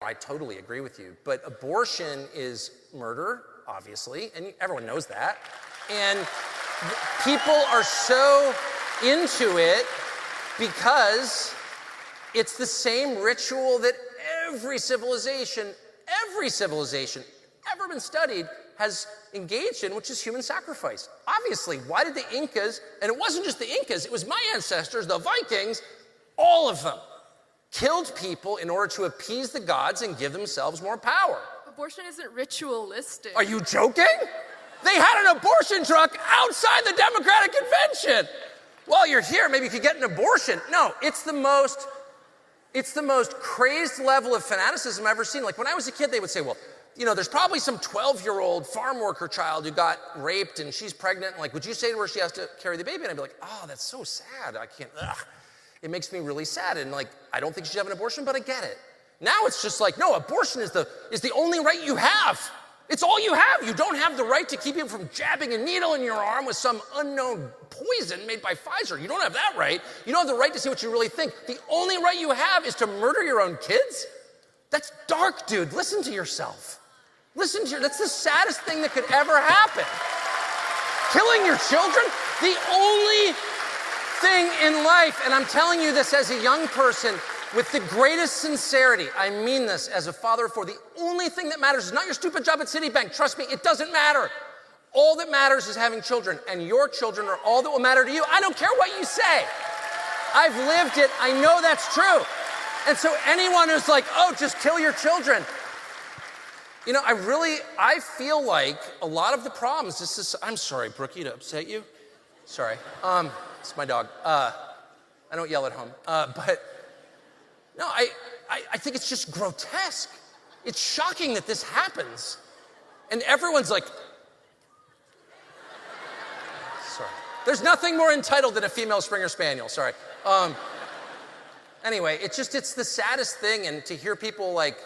I totally agree with you. But abortion is murder, obviously, and everyone knows that. And people are so into it because it's the same ritual that every civilization ever been studied has engaged in, which is human sacrifice. Obviously, why did the Incas, and it wasn't just the Incas, it was my ancestors, the Vikings, all of them killed people in order to appease the gods and give themselves more power. Abortion isn't ritualistic. Are you joking? They had an abortion truck outside the Democratic Convention. While you're here, maybe you could get an abortion. No, it's the most crazed level of fanaticism I've ever seen. Like when I was a kid, they would say, well, you know, there's probably some 12-year-old farm worker child who got raped and she's pregnant. And like, would you say to her she has to carry the baby? And I'd be like, oh, that's so sad. I can't, ugh. It makes me really sad. And like, I don't think she should have an abortion, but I get it. Now it's just like, no, abortion is the only right you have. It's all you have. You don't have the right to keep you from jabbing a needle in your arm with some unknown poison made by Pfizer. You don't have that right. You don't have the right to say what you really think. The only right you have is to murder your own kids? That's dark, dude. Listen to yourself. That's the saddest thing that could ever happen. Killing your children? The only thing in life, and I'm telling you this as a young person, with the greatest sincerity, I mean this as a father of four, the only thing that matters is not your stupid job at Citibank. Trust me, it doesn't matter. All that matters is having children, and your children are all that will matter to you. I don't care what you say. I've lived it. I know that's true. And so anyone who's like, oh, just kill your children. You know, I feel like a lot of the problems, I'm sorry, Brookie, to upset you. Sorry. It's my dog. I don't yell at home. But no, I think it's just grotesque. It's shocking that this happens. And everyone's like, sorry. There's nothing more entitled than a female Springer Spaniel, sorry. Anyway, it's the saddest thing, and to hear people like,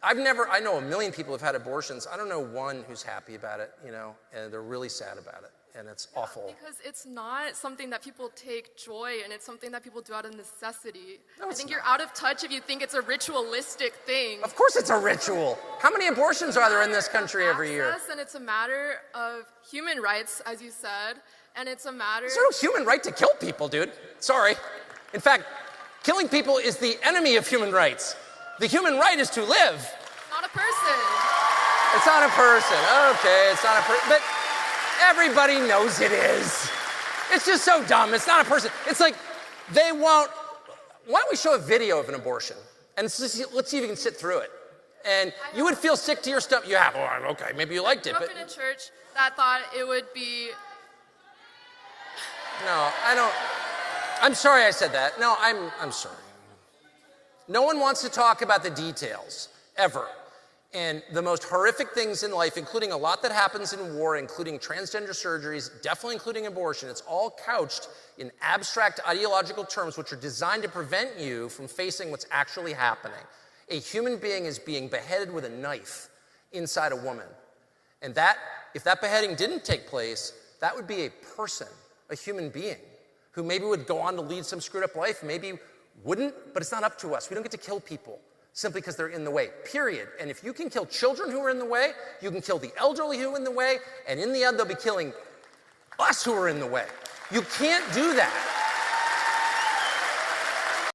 I know a million people have had abortions. I don't know one who's happy about it, you know, and they're really sad about it. And it's awful. Because it's not something that people take joy in. It's something that people do out of necessity. No, I think you're out of touch if you think it's a ritualistic thing. Of course it's a ritual. How many abortions are there in this country every year? And it's a matter of human rights, as you said. And it's a matter... There's no human right to kill people, dude. Sorry. In fact, killing people is the enemy of human rights. The human right is to live. It's not a person. It's not a person. Okay, it's not a person. But everybody knows it is. It's just so dumb. It's not a person. It's like they won't. Why don't we show a video of an abortion? And let's see if you can sit through it. And you would feel sick to your stomach. You have. Oh, okay, maybe you liked it. I grew up in a church that thought it would be... No, I don't. I'm sorry I said that. No, I'm sorry. No one wants to talk about the details, ever. And the most horrific things in life, including a lot that happens in war, including transgender surgeries, definitely including abortion, it's all couched in abstract ideological terms which are designed to prevent you from facing what's actually happening. A human being is being beheaded with a knife inside a woman. And that, if that beheading didn't take place, that would be a person, a human being, who maybe would go on to lead some screwed up life, maybe wouldn't, but it's not up to us. We don't get to kill people simply because they're in the way, period. And if you can kill children who are in the way, you can kill the elderly who are in the way, and in the end, they'll be killing us who are in the way. You can't do that.